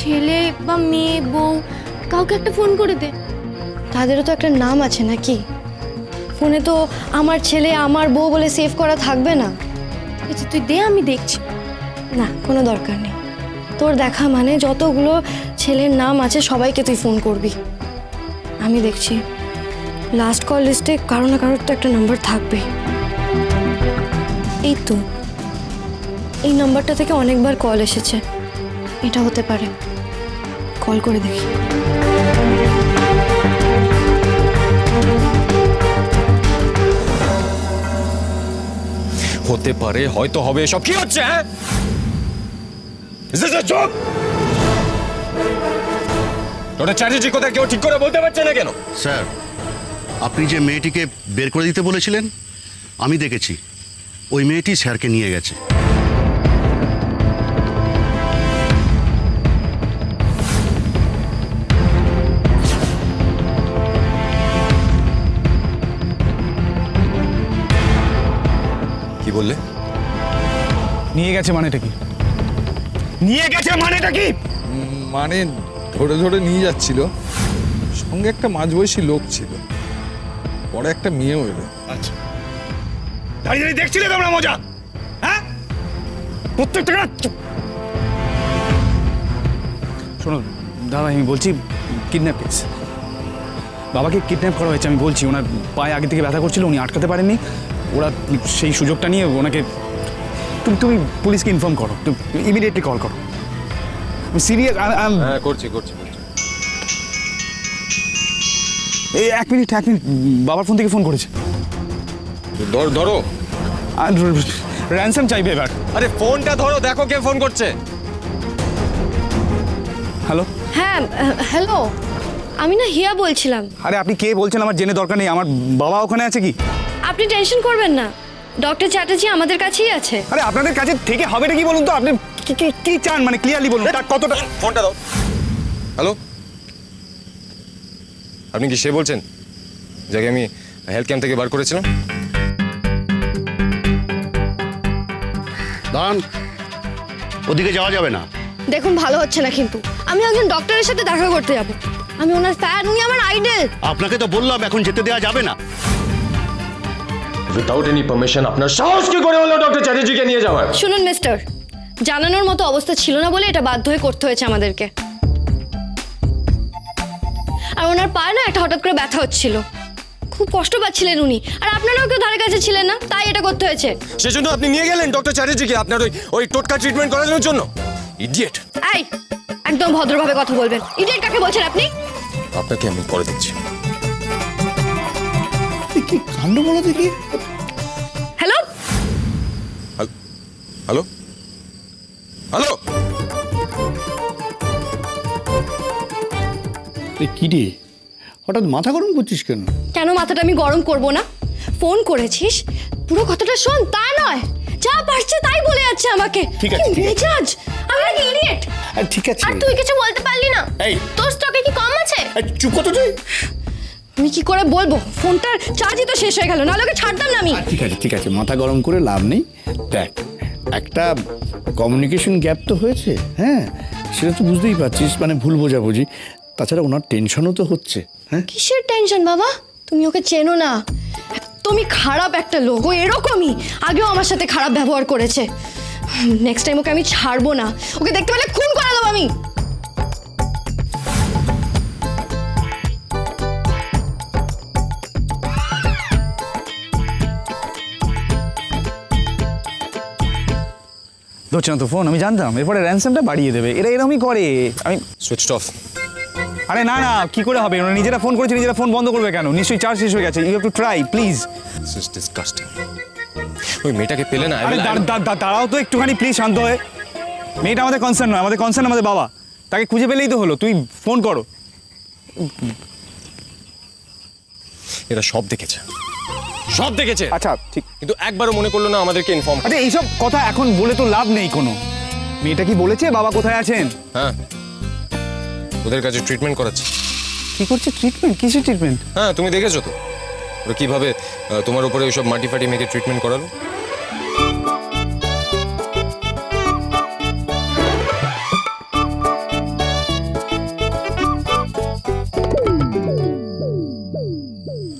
ছেলে বা মেয়ে বউ কাউকে একটা ফোন করে দে। তাদেরও তো একটা নাম আছে নাকি? ফোনে তো আমার ছেলে আমার বউ বলে সেভ করা থাকবে না। আচ্ছা তুই দে, আমি দেখছি। না, কোনো দরকার নেই। তোর দেখা মানে যতগুলো ছেলের নাম আছে সবাইকে তুই ফোন করবি। আমি দেখছি লাস্ট কল লিস্টে কারো না কারোর তো একটা নাম্বার থাকবে। এই তো, এই নাম্বারটা থেকে অনেকবার কল এসেছে, এটা হতে পারে। কল করে দেখি। হতে পারে, হয়তো হবে, সব কি হচ্ছে? হ্যাঁ, চুপ। ওটা চ্যাটার্জি কোথায় কেউ ঠিক করে বলতে পারছে না কেন? স্যার, আপনি যে মেয়েটিকে বের করে দিতে বলেছিলেন, আমি দেখেছি ওই মেয়েটি স্যারকে নিয়ে গেছে। কি বললে? নিয়ে গেছে মানেটা কি? নিয়ে গেছে মানেটা কি? মানে ধরে ধরে নিয়ে যাচ্ছিল, সঙ্গে একটা মাঝবয়সী লোক ছিল, পরে একটা মেয়েও এলো। আচ্ছা, দাঁড়িয়ে দাঁড়িয়ে দেখছিলে তোমরা মজা? হ্যাঁ, প্রত্যেকটা। শোনো দাদা, আমি বলছি কিডন্যাপ কেস। বাবাকে কিডন্যাপ করা হয়েছে। আমি বলছি ওনার পায়ে আগে থেকে ব্যথা করছিল, উনি আটকাতে পারেননি। ওরা সেই সুযোগটা নিয়ে ওনাকে, তুমি পুলিশকে ইনফর্ম করো, তুমি ইমিডিয়েটলি কল করো। আমি সিরিয়াস। হ্যাঁ, করছি। এই এক মিনিট, বাবার ফোন থেকে ফোন করেছে। ধরো। র্যানসাম চাইবে এবার। আরে ফোনটা ধরো, দেখো কে ফোন করছে। হ্যালো। হ্যাঁ, হ্যালো, আমি না হিয়া বলছিলাম। আরে আপনি কে বলছেন আমার জেনে দরকার নেই। আমার বাবা ওখানে আছে কি? আপনি টেনশন করবেন না, ডক্টর চ্যাটার্জি আমাদের কাছেই আছে। আরে আপনাদের কাছে থেকে হবেটা কি বলুন তো? আপনি কি চান মানে ক্লিয়ারলি বলুন। কতটা? ফোনটা দাও। হ্যালো, আপনি কি সে বলছেন যাকে আমি হেলথ ক্যাম্প থেকে বার করেছিলাম? দাঁড়ান, ওদিকে যাওয়া যাবে না। দেখুন, ভালো হচ্ছে না কিন্তু। আমি একজন ডক্টরের সাথে দেখা করতে যাব। আমি ওনার ফ্যান, উনি আমার আইডল। আপনাকে তো বললাম এখন যেতে দেওয়া যাবে না। উইদাউট এনি পারমিশন আপনার সাহস কি করে হলো ডক্টর চ্যাটার্জিকে নিয়ে যাওয়ার? শুনুন মিস্টার, জানানোর মতো অবস্থা ছিল না বলে এটা বাধ্য হয়ে করতে হয়েছে আমাদেরকে। আর ওনার পায়ে না একটা হঠাৎ করে ব্যথা হচ্ছিল, খুব কষ্ট পাচ্ছিলেন উনি। আর আপনারাও কেউ ধারে কাছে ছিলেন না, তাই এটা করতে হয়েছে। সেজন্য আপনি নিয়ে গেলেন ডক্টর চ্যাটার্জিকে আপনার ওই টোটকা ট্রিটমেন্ট করানোর জন্য? ইডিয়েট! এই, একদম ভদ্রভাবে কথা বলবেন। ইডিয়েট কাকে বলছেন আপনি? আপনাকে আমি পরে দেখছি। কি কাণ্ড বলো দেখি। Hello hello hello. কি রে, হঠাৎ মাথা গরম করছিস কেন? কেন মাথাটা আমি গরম করব না? ফোন করেছিস, পুরো কথাটা শোন। তা নয়, যা পারছে তাই বলে যাচ্ছে আমাকে। ঠিক আছে, ঠিক আছে। মেজাজ, আমি নাকি ইডিয়েট? ঠিক আছে। আর তুই কিছু বলতে পারলি না? এই, তোর স্টকে কি কম আছে? চুপ কর তো তুই। আমি কি করে বলবো? ফোনটার চার্জই তো শেষ হয়ে গেল, নাহলে ওকে ছাড়তাম না আমি। ঠিক আছে, মাথা গরম করে লাভ নেই। দেখ, একটা কমিউনিকেশন গ্যাপ তো হয়েছে। হ্যাঁ, সেটা তো বুঝতেই পারছিস, মানে ভুল বোঝাবুঝি। তাছাড়া ওনার টেনশনও তো হচ্ছে। হ্যাঁ, কিসের টেনশন বাবা? তুমি ওকে চেনো না। তুমি খারাপ একটা লোক, ও এরকমই। আগেও আমার সাথে খারাপ ব্যবহার করেছে। নেক্সট টাইম ওকে আমি ছাড়বো না। ওকে দেখতে পেলে খুন করে দেবো আমি। ধরছে না তো ফোন। আমি জানতাম এরপরে র্যানসামটা বাড়িয়ে দেবে। এরা এরকমই করে। আমি সুইচড অফ। আরে না, কি করে হবে? ওরা নিজেরা ফোন করেছে, নিজেরা ফোন বন্ধ করবে কেন? নিশ্চয়ই চার্জ শেষ হয়ে গেছে। You have to try please. This is disgusting. ওই মেয়েটাকে পেলে না। আরে দাঁড়াও তো একটুখানি প্লিজ, শান্ত হয়ে। মেয়েটা আমাদের কনসার্ন নয়, আমাদের কনসার্ন আমাদের বাবা। তাকে খুঁজে পেলেই তো হলো। তুই ফোন করো। এরা সব দেখেছে। আচ্ছা ঠিক, কিন্তু একবারও মনে করলো না আমাদেরকে ইনফর্ম। আচ্ছা এইসব কথা এখন বলে তো লাভ নেই কোনো। মেয়েটা কি বলেছে বাবা কোথায় আছেন? হ্যাঁ, ওদের কাছে ট্রিটমেন্ট করাচ্ছে। কি করছে? ট্রিটমেন্ট? কিসের ট্রিটমেন্ট? হ্যাঁ, তুমি দেখেছো তো ওরা কিভাবে তোমার উপরে ওইসব মাটি ফাটি মেখে ট্রিটমেন্ট করালো।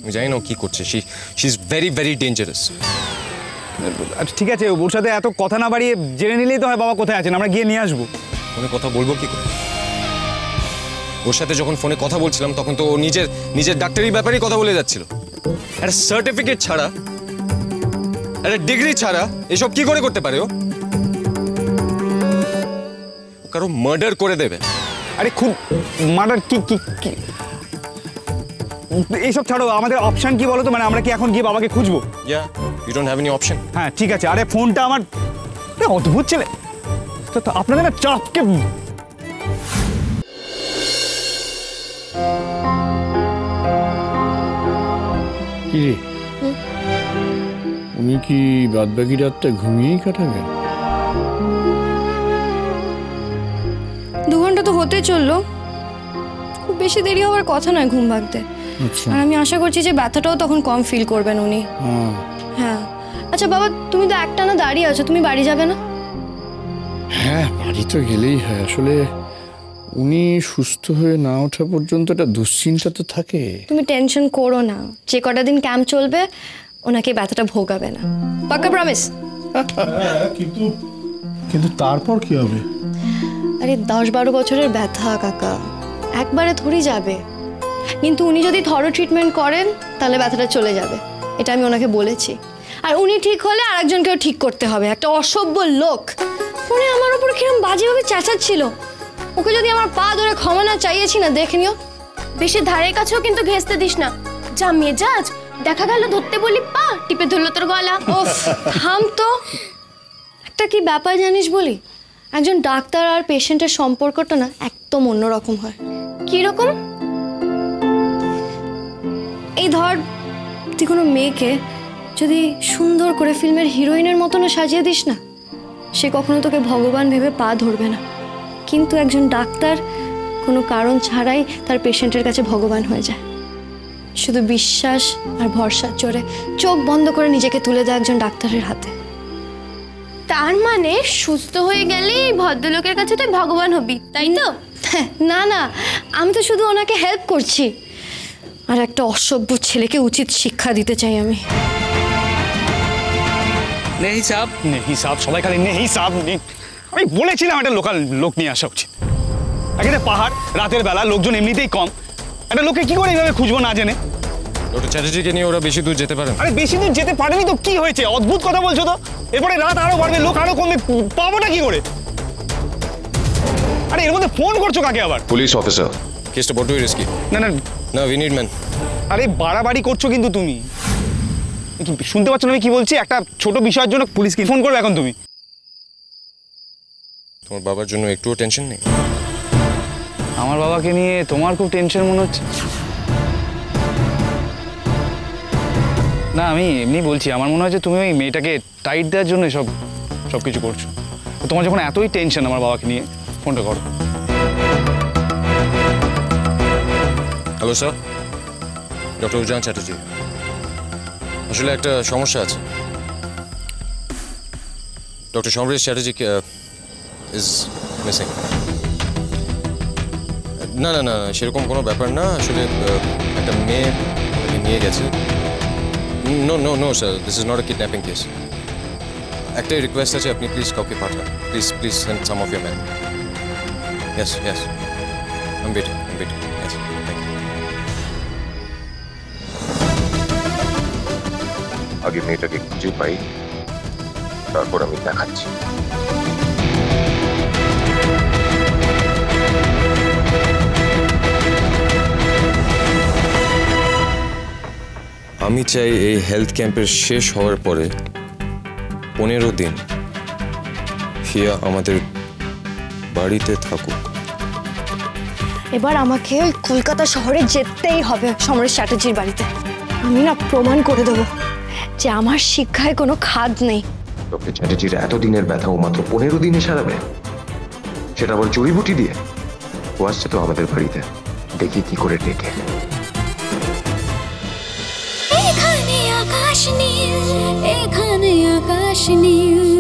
আমি জানি না ও কি করছে। She is very very dangerous. আচ্ছা ঠিক আছে, ওর সাথে এত কথা না বাড়িয়ে জেনে নিলেই তো হয় বাবা কোথায় আছেন, আমরা গিয়ে নিয়ে আসবো। ফোনে কথা বলবো কি করে? ওর সাথে যখন ফোনে কথা বলছিলাম তখন তো ও নিজের ডাক্তারি ব্যাপারেই কথা বলে যাচ্ছিল। একটা সার্টিফিকেট ছাড়া, একটা ডিগ্রি ছাড়া এসব কি করে করতে পারে ও? কারো মার্ডার করে দেবে। আরে খুব মার্ডার কি কি কি এইসব ছাড়ো, আমাদের অপশন কি বলো তো? মানে আমরা কি এখন গিয়ে বাবাকে খুঁজবো? Yeah, you don't have any option. হ্যাঁ ঠিক আছে। আরে ফোনটা আমার অদ্ভুত ছেলে তো আপনাদের না চাপকে। কি রে, উনি কি বাদ বাকি রাতটা ঘুমিয়েই কাটাবেন? 2 ঘন্টা তো হতে চললো, খুব বেশি দেরি হওয়ার কথা নয় ঘুম ভাঙতে। আর আমি আশা করছি যে ব্যথাটাও তখন কম ফিল করবেন উনি। হ্যাঁ আচ্ছা বাবা, তুমি তো একটানা দাঁড়িয়ে আছো, তুমি বাড়ি যাবে না? হ্যাঁ, বাড়ি তো গেলেই হয়। আসলে উনি সুস্থ হয়ে না ওঠা পর্যন্ত একটা দুশ্চিন্তা তো থাকে। তুমি টেনশন করো না, যে কটা দিন ক্যাম্প চলবে ওনাকে ব্যথাটা ভোগাবে না, পাক্কা প্রমিস। কিন্তু তারপর কি হবে? আরে 10-12 বছরের ব্যথা কাকা, একবারে থরি যাবে। কিন্তু উনি যদি থরো ট্রিটমেন্ট করেন তাহলে ব্যথাটা চলে যাবে, এটা আমি ওনাকে বলেছি। আর উনি ঠিক হলে আরেকজনকেও ঠিক করতে হবে। একটা অসভ্য লোক ফোনে আমার উপর কিরম বাজেভাবে চেঁচাচ্ছিল, ওকে যদি আমার পা ধরে ক্ষমা না চাইয়েছি না, দেখে নিও। বেশি ধারের কাছেও কিন্তু ঘেঁষতে দিস না, যা মেজাজ। দেখা গেল ধরতে বলি পা টিপে ধরলো তোর গলা। ওফ থাম তো। একটা কি ব্যাপার জানিস বলি, একজন ডাক্তার আর পেশেন্টের সম্পর্কটা না একদম অন্যরকম হয়। কিরকম? এই ধর, তুই কোনো মেয়েকে যদি সুন্দর করে ফিল্মের হিরোইনের মতনও সাজিয়ে দিস না, সে কখনো তোকে ভগবান ভেবে পা ধরবে না। কিন্তু একজন ডাক্তার কোনো কারণ ছাড়াই তার পেশেন্টের কাছে ভগবান হয়ে যায়, শুধু বিশ্বাস আর ভরসার জোরে চোখ বন্ধ করে নিজেকে তুলে দেয় একজন ডাক্তারের হাতে। তার মানে সুস্থ হয়ে গেলেই ভদ্রলোকের কাছে তুই ভগবান হবি, তাই তো? না না, আমি তো শুধু ওনাকে হেল্প করছি, আর একটা অসভ্য ছেলেকে উচিত শিক্ষা দিতে চাই আমি। নেই সাপ, সবাই খালি নেই সাপ। আমি বলেছিলাম একটা লোকাল লোক নিয়ে আসা উচিত। এখানে পাহাড়, রাতের বেলা, লোকজন এমনিতেই কম, একটা লোককে কি করে এইভাবে খুঁজবো না জেনে? ডক্টর চ্যাটার্জিকে নিয়ে ওরা বেশি দূর যেতে পারে? আরে বেশি দূর যেতে পারেনি তো কি হয়েছে? অদ্ভুত কথা বলছো তো। এরপরে রাত আরো বাড়বে, লোক আরো কমবে, পাবোটা কি করে? আরে এর মধ্যে ফোন করছো কাকে আবার? Police officer. কেসটা বড্ডই রিস্কি। না উই নিড ম্যান। আরে বাড়াবাড়ি করছো কিন্তু তুমি। শুনতে পাচ্ছ না আমি কি বলছি? একটা ছোট বিষয়ের জন্য পুলিশকে ফোন করবে এখন তুমি? তোমার বাবার জন্য একটুও টেনশন নেই? আমার বাবাকে নিয়ে তোমার খুব টেনশন মনে হচ্ছে। না আমি এমনি বলছি, আমার মনে হয় যে তুমি ওই মেয়েটাকে টাইট দেওয়ার জন্য সব কিছু করছো। তোমার যখন এতই টেনশন আমার বাবাকে নিয়ে, ফোনটা করো। হ্যালো স্যার, ডক্টর উজান চ্যাটার্জি। আসলে একটা সমস্যা আছে। Doctor Samaresh Chatterjee is missing. না না না, সেরকম কোনো ব্যাপার না। আসলে একটা মেয়ে নিয়ে গেছে। No no no sir, this is not a kidnapping case. একটাই রিকোয়েস্ট আছে, আপনি প্লিজ কাউকে পাঠান। Please send some of your man. Yes yes, I am waiting yes, thank you. আগে মেয়েটাকে খুঁজে পাই, তারপর আমি দেখাচ্ছি। আমি চাই এই হেলথ ক্যাম্পের শেষ হওয়ার পরে 15 দিন হিয়া আমাদের বাড়িতে থাকুক। এবার আমাকে ওই কলকাতা শহরে যেতেই হবে সমরেশ চ্যাটার্জির বাড়িতে। আমি না প্রমাণ করে দেবো যে আমার শিক্ষায় কোনো খাদ নেই। ডক্টর চ্যাটার্জির এতদিনের ব্যথা ও মাত্র 15 দিনে সারাবে, সেটা আবার জড়িবুটি দিয়ে? ও আসছে তো আমাদের বাড়িতে, দেখি কি করে টেকে। এখানে আকাশ নীল, এখানে আকাশ নীল।